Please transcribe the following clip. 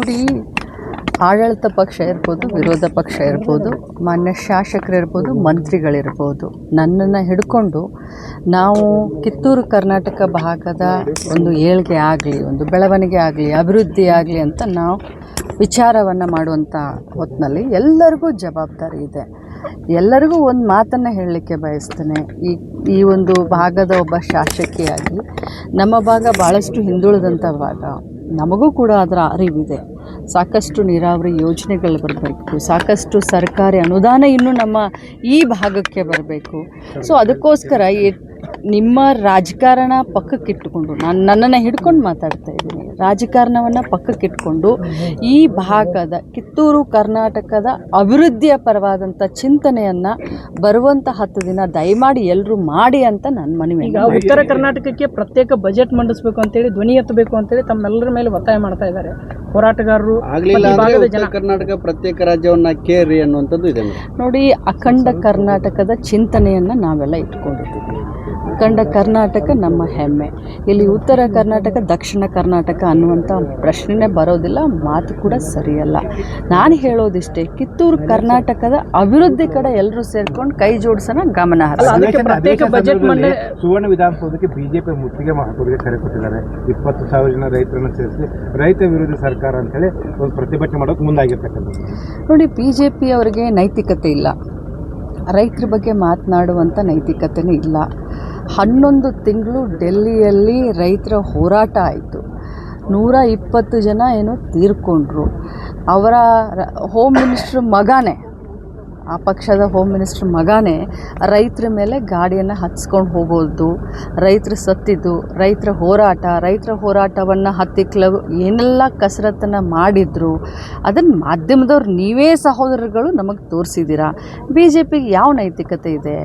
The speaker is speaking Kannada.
ನೋಡಿ, ಆಡಳಿತ ಪಕ್ಷ ಇರ್ಬೋದು, ವಿರೋಧ ಪಕ್ಷ ಇರ್ಬೋದು, ಮಾನ್ಯ ಶಾಸಕರಿರ್ಬೋದು, ಮಂತ್ರಿಗಳಿರ್ಬೋದು, ನನ್ನನ್ನು ಹಿಡ್ಕೊಂಡು ನಾವು ಕಿತ್ತೂರು ಕರ್ನಾಟಕ ಭಾಗದ ಒಂದು ಏಳ್ಗೆ ಆಗಲಿ, ಒಂದು ಬೆಳವಣಿಗೆ ಆಗಲಿ, ಅಭಿವೃದ್ಧಿ ಆಗಲಿ ಅಂತ ನಾವು ವಿಚಾರವನ್ನು ಮಾಡುವಂಥ ಹೊತ್ತಿನಲ್ಲಿ ಎಲ್ಲರಿಗೂ ಜವಾಬ್ದಾರಿ ಇದೆ. ಎಲ್ಲರಿಗೂ ಒಂದು ಮಾತನ್ನು ಹೇಳಲಿಕ್ಕೆ ಬಯಸ್ತೇನೆ. ಈ ಒಂದು ಭಾಗದ ಒಬ್ಬ ಶಾಸಕಿಯಾಗಿ ನಮ್ಮ ಭಾಗ ಭಾಳಷ್ಟು ಹಿಂದುಳಿದಂಥ ಭಾಗ, ನಮಗೂ ಕೂಡ ಅದರ ಅರಿವಿದೆ. ಸಾಕಷ್ಟು ನೀರಾವರಿ ಯೋಜನೆಗಳು ಬರಬೇಕು, ಸಾಕಷ್ಟು ಸರ್ಕಾರಿ ಅನುದಾನ ಇನ್ನೂ ನಮ್ಮ ಈ ಭಾಗಕ್ಕೆ ಬರಬೇಕು. ಸೊ ಅದಕ್ಕೋಸ್ಕರ ನಿಮ್ಮ ರಾಜಕಾರಣ ಪಕ್ಕಕ್ಕಿಟ್ಟುಕೊಂಡು, ನನ್ನನ್ನು ಹಿಡ್ಕೊಂಡು ಮಾತಾಡ್ತಾ ಇದ್ದೀನಿ, ರಾಜಕಾರಣವನ್ನು ಪಕ್ಕಕ್ಕಿಟ್ಕೊಂಡು ಈ ಭಾಗದ ಕಿತ್ತೂರು ಕರ್ನಾಟಕದ ಅಭಿವೃದ್ಧಿಯ ಪರವಾದಂಥ ಚಿಂತನೆಯನ್ನು ಬರುವಂಥ 10 ದಿನ ದಯಮಾಡಿ ಎಲ್ಲರೂ ಮಾಡಿ ಅಂತ ನಾನು ಮನವಿ. ಈಗ ಉತ್ತರ ಕರ್ನಾಟಕಕ್ಕೆ ಪ್ರತ್ಯೇಕ ಬಜೆಟ್ ಮಂಡಿಸಬೇಕು ಅಂತೇಳಿ, ಧ್ವನಿ ಎತ್ತಬೇಕು ಅಂತೇಳಿ ತಮ್ಮೆಲ್ಲರ ಮೇಲೆ ಒತ್ತಾಯ ಮಾಡ್ತಾ ಇದ್ದಾರೆ ಹೋರಾಟಗಾರರು. ಕರ್ನಾಟಕ ಪ್ರತ್ಯೇಕ ರಾಜ್ಯವನ್ನ ಕೇರಿ ಅನ್ನುವಂಥದ್ದು ಇದೆ. ನೋಡಿ, ಅಖಂಡ ಕರ್ನಾಟಕದ ಚಿಂತನೆಯನ್ನು ನಾವೆಲ್ಲ ಇಟ್ಕೊಂಡಿದ್ದೀವಿ. ಅಖಂಡ ಕರ್ನಾಟಕ ನಮ್ಮ ಹೆಮ್ಮೆ. ಇಲ್ಲಿ ಉತ್ತರ ಕರ್ನಾಟಕ, ದಕ್ಷಿಣ ಕರ್ನಾಟಕ ಅನ್ನುವಂಥ ಪ್ರಶ್ನೆನೇ ಬರೋದಿಲ್ಲ, ಮಾತು ಕೂಡ ಸರಿಯಲ್ಲ. ನಾನು ಹೇಳೋದಿಷ್ಟೇ, ಕಿತ್ತೂರು ಕರ್ನಾಟಕದ ಅಭಿವೃದ್ಧಿ ಕಡೆ ಎಲ್ಲರೂ ಸೇರ್ಕೊಂಡು ಕೈ ಜೋಡಿಸೋಣ, ಗಮನ ಪ್ರತ್ಯೇಕ ಬಜೆಟ್ ಸುವರ್ಣ ವಿಧಾನಸೌಧಕ್ಕೆ ಬಿಜೆಪಿ ಮುತ್ತಿಗೆ ಹಾಕೋರಿಗೆ ಕರೆ ಕೊಟ್ಟಿದ್ದಾರೆ. 20,000 ಜನ ರೈತರನ್ನು ಸೇರಿಸಿ ರೈತ ವಿರೋಧಿ ಸರ್ಕಾರ ಅಂತೇಳಿ ಒಂದು ಪ್ರತಿಭಟನೆ ಮಾಡೋಕೆ ಮುಂದಾಗಿರ್ತಕ್ಕಂಥದ್ದು. ನೋಡಿ, BJP ಅವರಿಗೆ ನೈತಿಕತೆ ಇಲ್ಲ, ರೈತರ ಬಗ್ಗೆ ಮಾತನಾಡುವಂಥ ನೈತಿಕತೆಯೇ ಇಲ್ಲ. 11 ತಿಂಗಳು ಡೆಲ್ಲಿಯಲ್ಲಿ ರೈತರ ಹೋರಾಟ ಆಯಿತು. 120 ಜನ ಏನೋ ತೀರ್ಕೊಂಡ್ರು. ಅವರ ಹೋಮ್ ಮಿನಿಸ್ಟ್ರ್ ಮಗನೇ, ಆ ಪಕ್ಷದ ಹೋಮ್ ಮಿನಿಸ್ಟ್ರ್ ಮಗನೇ ರೈತರ ಮೇಲೆ ಗಾಡಿಯನ್ನು ಹತ್ಸ್ಕೊಂಡು ಹೋಗೋದು, ರೈತರು ಸತ್ತಿದ್ದು, ರೈತರ ಹೋರಾಟವನ್ನು ಹತ್ತಿಕ್ಕಲು ಏನೆಲ್ಲ ಕಸರತ್ತನ್ನು ಮಾಡಿದ್ರು, ಅದನ್ನು ಮಾಧ್ಯಮದವ್ರು ನೀವೇ ಸಹೋದರಗಳು ನಮಗೆ ತೋರಿಸಿದ್ದೀರಾ. BJPಗೆ ಯಾವ ನೈತಿಕತೆ ಇದೆ?